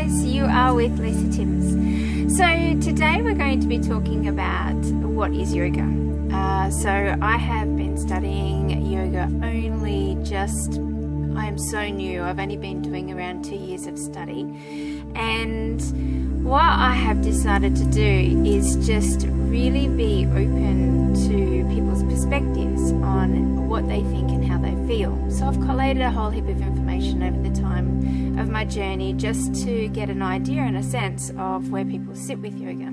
guys, you are with Leisa Timms. So today we're going to be talking about what is yoga. So I have been studying yoga I am so new. I've only been doing around 2 years of study, and what I have decided to do is just really be open to people's perspectives on what they think and how they feel. So I've collated a whole heap of information over the time of my journey just to get an idea and a sense of where people sit with yoga.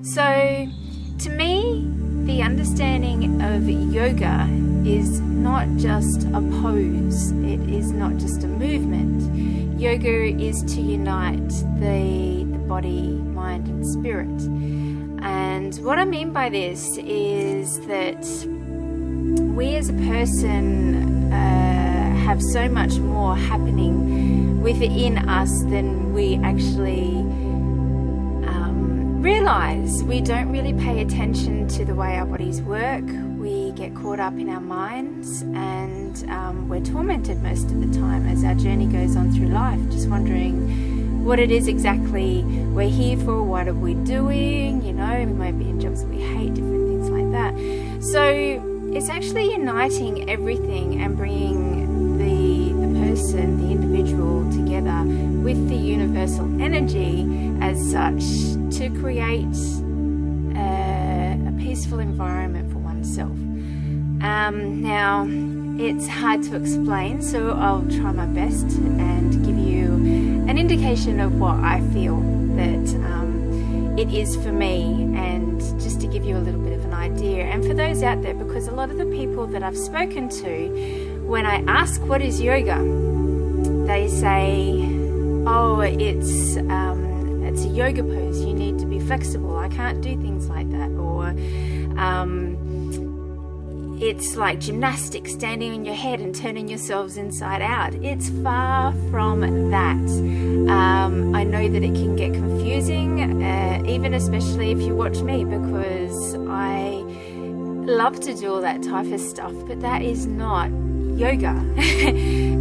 So to me, the understanding of yoga is not just a pose, it is not just a movement. Yoga is to unite the body, mind and spirit. And what I mean by this is that we as a person have so much more happening within us than we actually realize. We don't really pay attention to the way our bodies work. We get caught up in our minds, and we're tormented most of the time as our journey goes on through life, just wondering what it is exactly we're here for, what are we doing, we might be in jobs we hate, different things like that. So it's actually uniting everything and bringing the person, the individual together with the universal energy as such to create a peaceful environment for oneself. Now, it's hard to explain, so I'll try my best and give you an indication of what I feel that it is for me, and just to give you a little bit of an idea. And for those out there, because a lot of the people that I've spoken to, when I ask what is yoga, they say, oh, it's a yoga pose, you need to be flexible, I can't do things like that, or it's like gymnastics, standing on your head and turning yourselves inside out. It's far from that. I know that it can get confusing, even especially if you watch me, because I love to do all that type of stuff, but that is not yoga.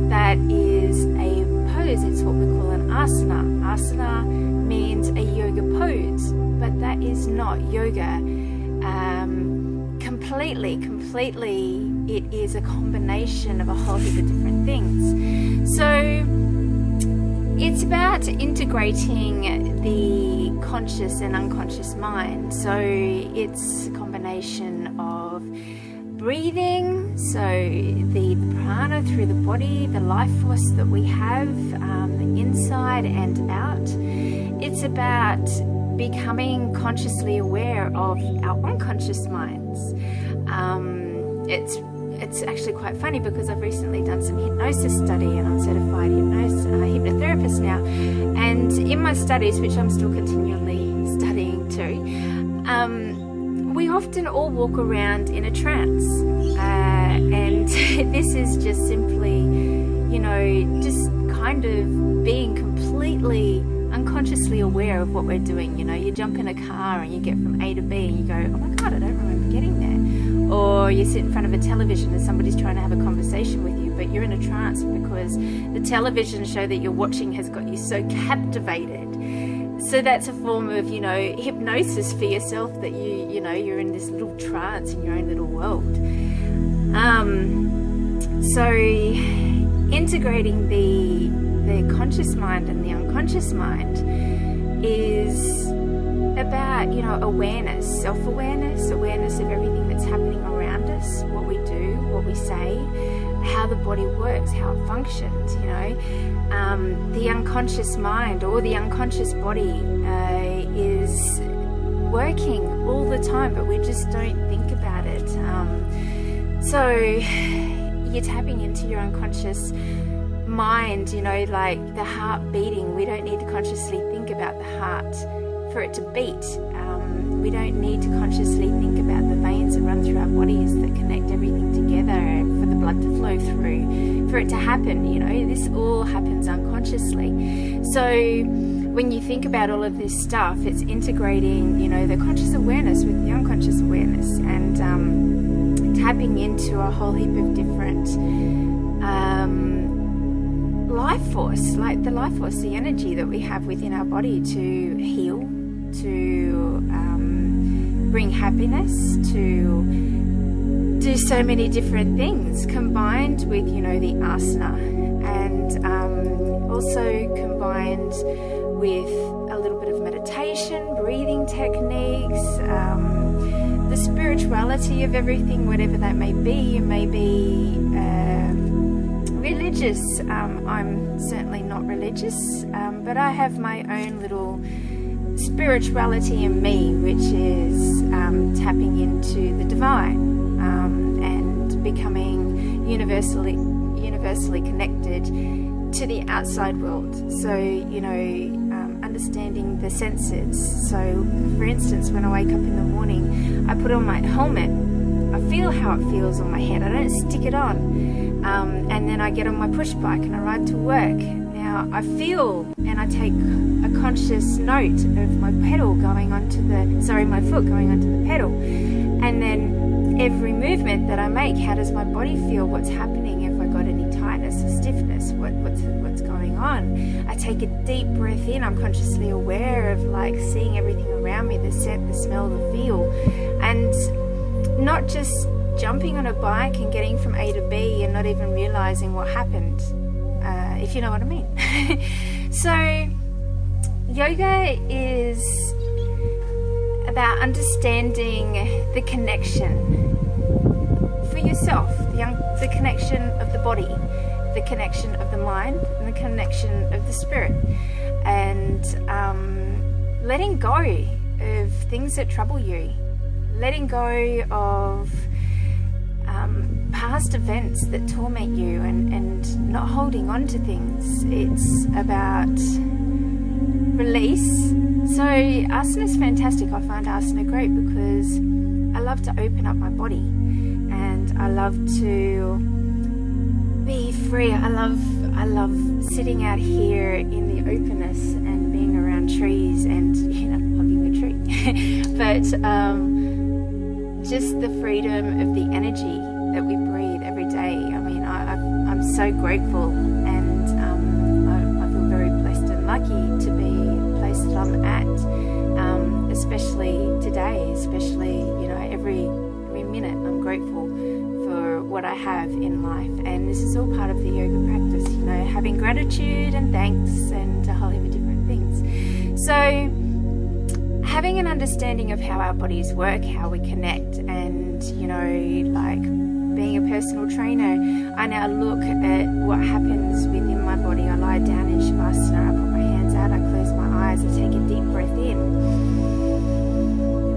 That is a pose. It's what we call an asana. Asana means a yoga pose, but that is not yoga. Completely, it is a combination of a whole heap of different things. So it's about integrating the conscious and unconscious mind. So it's a combination of breathing, so the prana through the body, the life force that we have inside and out. It's about becoming consciously aware of our unconscious minds. It's actually quite funny, because I've recently done some hypnosis study, and I'm certified hypnotherapist now, and in my studies, which I'm still continually studying too, we often all walk around in a trance, and this is just simply, just kind of being completely unconsciously aware of what we're doing. You jump in a car and you get from A to B and you go, oh my God, I don't remember getting there. Or you sit in front of a television and somebody's trying to have a conversation with you, but you're in a trance because the television show that you're watching has got you so captivated. So that's a form of, hypnosis for yourself, that you're in this little trance in your own little world. So integrating the conscious mind and the unconscious mind is about, awareness, self-awareness, awareness of everything that's happening around us, what we do, what we say, how the body works, how it functions. The unconscious mind or the unconscious body is working all the time, but we just don't think about it. So you're tapping into your unconscious mind, like the heart beating. We don't need to consciously think about the heart for it to beat. We don't need to consciously think about the veins that run through our bodies that connect everything together for the blood to flow through, for it to happen. This all happens unconsciously. So when you think about all of this stuff, it's integrating, the conscious awareness with the unconscious awareness, and tapping into a whole heap of different life force, like the life force, the energy that we have within our body to heal, to bring happiness, to do so many different things, combined with, you know, the asana, and also combined with a little bit of meditation, breathing techniques, the spirituality of everything, whatever that may be. It may be religious. I'm certainly not religious, but I have my own little spirituality in me, which is tapping into the divine, and becoming universally connected to the outside world. So, you know, understanding the senses. So, for instance, when I wake up in the morning, I put on my helmet. I feel how it feels on my head. I don't stick it on. And then I get on my push bike and I ride to work. Now I feel, and I take a conscious note of my pedal going onto my foot going onto the pedal. And then every movement that I make, how does my body feel? What's happening? If I got any tightness or stiffness, what's going on? I take a deep breath in. I'm consciously aware of, like, seeing everything around me, the scent, the smell, the feel, and not just jumping on a bike and getting from A to B and not even realizing what happened, if you know what I mean. So yoga is about understanding the connection for yourself, the connection of the body, the connection of the mind, and the connection of the spirit, and letting go of things that trouble you, letting go of past events that torment you, and not holding on to things. It's about release. So asana is fantastic. I find asana great because I love to open up my body, and I love to be free. I love sitting out here in the openness and being around trees and, you know, hugging a tree. But just the freedom of the energy that we breathe every day. I mean, I'm so grateful, and I feel very blessed and lucky to be in the place that I'm at, especially today, especially, you know, every minute I'm grateful for what I have in life. And this is all part of the yoga practice, you know, having gratitude and thanks and a whole heap of different things. So having an understanding of how our bodies work, how we connect, and, you know, like being a personal trainer, I now look at what happens within my body. I lie down in Shavasana, I put my hands out, I close my eyes, I take a deep breath in.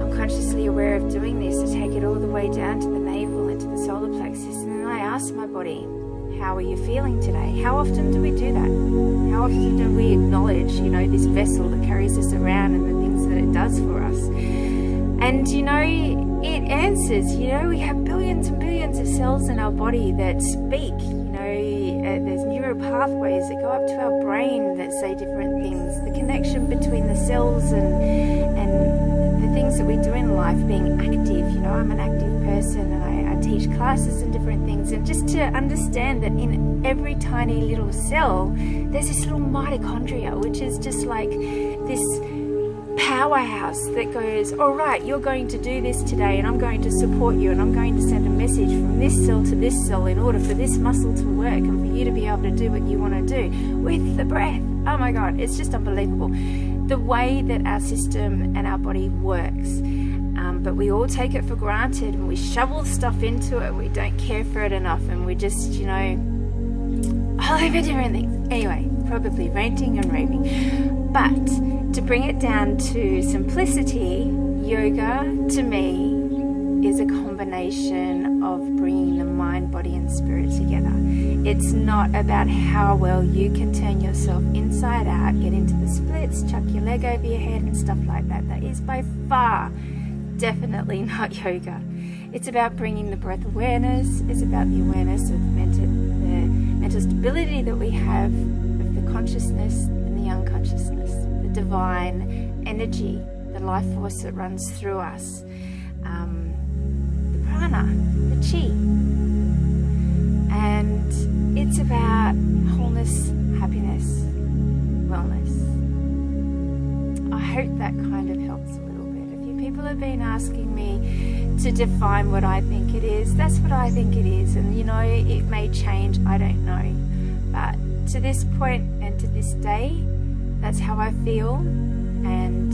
I'm consciously aware of doing this. I take it all the way down to the navel, into the solar plexus, and then I ask my body, how are you feeling today? How often do we do that? How often do we acknowledge, you know, this vessel that carries us around and the things that it does for us? And, you know, it answers. You know, we have billions and billions of cells in our body that speak. You know, there's neural pathways that go up to our brain that say different things. The connection between the cells and the things that we do in life, being active. You know, I'm an active person, and I teach classes and different things. And just to understand that in every tiny little cell, there's this little mitochondria, which is just like this powerhouse that goes, all right, you're going to do this today, and I'm going to support you, and I'm going to send a message from this cell to this cell in order for this muscle to work and for you to be able to do what you want to do with the breath. Oh my God, it's just unbelievable the way that our system and our body works. But we all take it for granted, and we shovel stuff into it. We don't care for it enough, and we just, you know, all over different things. Anyway, probably ranting and raving. But to bring it down to simplicity, yoga to me is a combination of bringing the mind, body, and spirit together. It's not about how well you can turn yourself inside out, get into the splits, chuck your leg over your head and stuff like that. That is by far definitely not yoga. It's about bringing the breath awareness. It's about the awareness of the mental stability that we have, of the consciousness and the unconsciousness, the divine energy, the life force that runs through us, the prana, the chi. And it's about wholeness, happiness, wellness. I hope that kind of helps a little bit. A few people have been asking me to define what I think it is. That's what I think it is, and you know, it may change, I don't know. But to this point and to this day, that's how I feel, and